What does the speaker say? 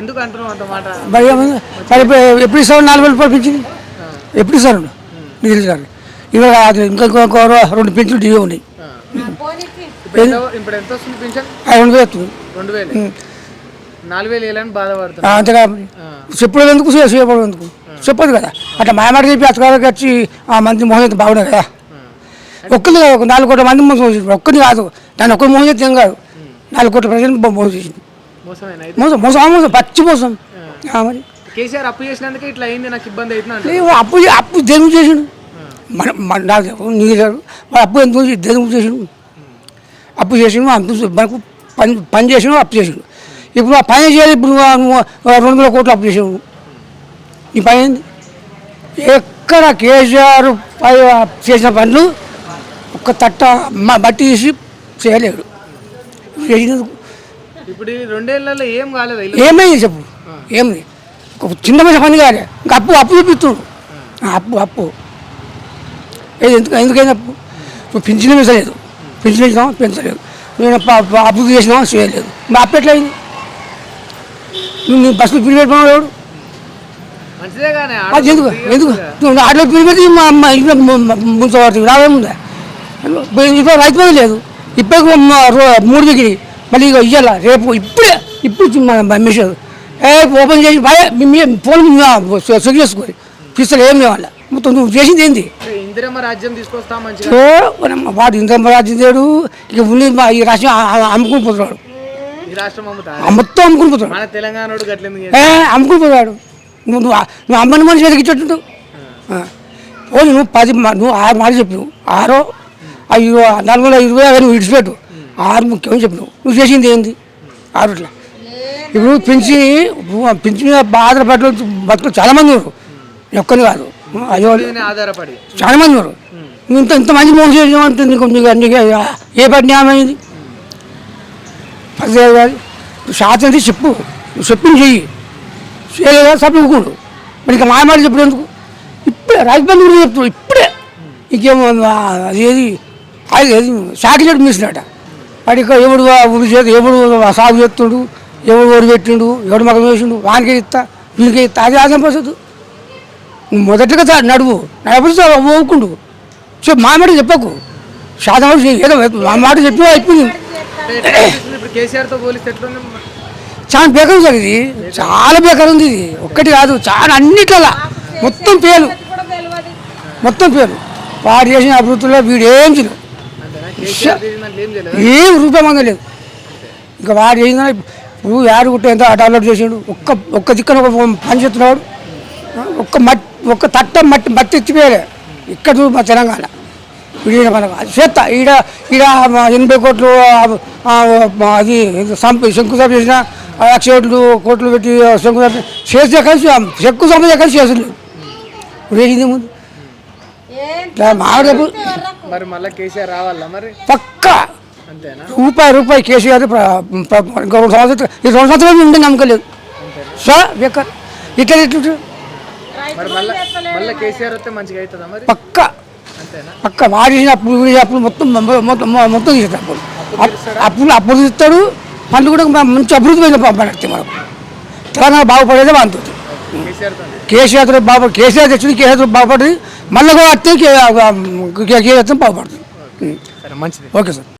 ఎందుకు అంటున్నావు అంత మాట? సరే ఎప్పుడు ఇస్తారు? 4,000 రూపాయలు పెంచింది ఎప్పుడు ఇస్తారు? నీకు తెలుసు కానీ ఇవాళ ఇంకా 2 పెంచులు టీవీ ఉన్నాయి. ఇప్పుడు ఎంత వస్తుంది పింఛన్? 2,000 వస్తుంది. 2,000 4,000 వేయాలని బాధపడుతుంది. అంతేగా చెప్పడం ఎందుకు, చెప్పడం ఎందుకు? చెప్పదు కదా అట్లా మాయమాట చెప్పి అతగారికి వచ్చి ఆ మంది మోసం అయితే బాగుండదు కదా. ఒక్కరిని 4 కోట్ల మంది మోసం చేసింది, ఒక్కరిని కాదు. దాన్ని ఒక్కరు మోసం చేస్తే ఏం కాదు, 4 కోట్ల ప్రజలు మోసం చేసింది. మోసం మోసం పచ్చి మోసం. మరి కేసీఆర్ అప్పు చేసినందుకే ఇట్లా అయింది, నాకు ఇబ్బంది అవుతుంది. అప్పు దేని చేసిండు? నాకు నీకు అప్పు ఎందుకు దేని చేసిండు? అప్పు చేసిండు, మనకు పని చేసిండు, అప్పు చేసిండు. ఇప్పుడు ఆ పని చేయాలి. ఇప్పుడు 200 కోట్లు అప్పు చేసాడు. ఈ పని ఏంది? ఎక్కడ కేసీఆర్ చేసిన పనులు ఒక్క తట్ట బట్టి తీసి చేయలేడు. చేసినందుకు ఇప్పుడు 2 ఏళ్లలో ఏం కాలేదు. ఏమైంది చెప్పు? ఏమి ఒక చిన్న మంచి పని కాలే. ఇంకా అప్పు చూపిస్తుడు. అప్పు ఏది ఎందుకైనా అప్పు? ఇప్పుడు పింఛన్ పెంచలేదు, పింఛన్ ఇచ్చినామా పెంచలేదు. నేను అప్పు చేసినామా చేయలేదు. మా అప్పు ఎట్లయింది? నువ్వు బస్సులో పిలి పెట్టుకున్నాడు అది ఎందుకు? ఎందుకు ఆటలో పిలి పెట్టి మా అమ్మ ఇంట్లో ముంచబడుతుంది. రావేముందా? ఇప్పుడు రైతు బంధు లేదు, ఇప్పటికి 3 దిగి మళ్ళీ ఇక ఇవ్వాల రేపు ఇప్పుడు మెసేజ్ ఓపెన్ చేసి ఫోన్ చెక్ చేసుకోవాలి. పిస్తలు ఏం లేవాళ్ళ మొత్తం. నువ్వు చేసింది ఏంది? ఇందిరమ్మ రాజ్యం తీసుకొస్తా వాడు ఇందిరమ్మ రాజ్యం చేయడు. ఇక ఉంది ఈ రాష్ట్రం అమ్ముకుని పోతున్నాడు. మొత్తం అమ్ముకుని పోతాడు. అమ్ముకుని పోతాడు. నువ్వు అమ్మని మనిషి వెతికిచ్చేట్టు పోనీ. నువ్వు 6 మాటలు చెప్పినావు. 6 420 అవన్నీ నువ్వు విడిచిపెట్టు. 6 ముఖ్యమని చెప్పినావు. నువ్వు చేసింది ఏంది? 6 ఇట్లా ఇప్పుడు పెంచి మీద ఆధారపడ్డ బతుకులు చాలామంది ఉన్నారు, ఒక్కని కాదు. అయ్యో ఆధారపడి చాలామంది ఉన్నారు. ఇంతమంది మోసం చేసామంటే నీకు ఏ పని న్యాయమైంది? పది కాదు శాతం చెప్పు, నువ్వు చెప్పింది చెయ్యి. చేయలేదా సభ్యుకుండు. మరి ఇంకా మాయమాట చెప్పడం ఎందుకు? ఇప్పుడే రాజబంధు గురించి చెప్తున్నాడు. ఇప్పుడే ఇంకేమో అదేది సాకిలేడు మిసినట. వాడికి ఎవడు ఊరి చేతి ఎవడు సాగు చేస్తుండు, ఎవడు ఓడి పెట్టిండు, ఎవడు మగం వేసిండు, వానికే ఇస్తా వీనికే ఇస్తా. అది ఆదాయం పోసదు. నువ్వు మొదటిగా నడువు నడిపిస్తే ఊకుండు. మాయమాట చెప్పకు. శాతం ఏదో మా మాట చెప్పి అయిపోయింది. కేసీఆర్తో పోలిస్తే చాలా బేకర్ ఉంది ఇది, చాలా బేకర్ ఉంది ఇది. ఒక్కటి కాదు, చాలా అన్నిట్లా మొత్తం పేరు. వాడు చేసిన అభివృద్ధిలో వీడు ఏం చేయలేదు, ఏం రూపాయి మందలేదు. ఇంకా వాడు చేసిన ఇప్పుడు యారు గుట్ట ఎంత డెవలప్ చేసాడు. ఒక్క దిక్కన ఒక పని చేస్తున్నాడు. ఒక్క తట్ట మట్టి ఎత్తిపోయాలి. ఇక్కడ చూడు మా తెలంగాణ విడిన మనకు అది చేస్త ఈడ 80 కోట్లు అది శంకుస్థాపన చేసిన 1,00,000 కోట్లు పెట్టి శంకుస్థాపన చేస్తే కలిసి శంకుస్థాపన కలిసి చేస్తుంది. వేసింది ముందు మరి మళ్ళీ కేసీఆర్ రావాలా? మరి పక్కా రూపాయి కేసీఆర్ 2 సంవత్సరాలు ఉండే నమ్మకం లేదు. సార్ బేకర్ ఇట్లా కేసీఆర్ వస్తే మంచిగా అవుతుందా? మరి పక్క వాడిసిన అప్పులు మొత్తం తీసేస్తాడు. అప్పులు ఇస్తాడు. పనులు కూడా మంచి అభివృద్ధి పడితే మనకు తెలంగాణ బాగుపడేదే బాగుంది. కేసీఆర్ తెచ్చింది, కేసీఆర్ బాగుపడుతుంది. మళ్ళీ కూడా వస్తే కేసీఆర్ బాగుపడుతుంది. మంచిది. Okay sir.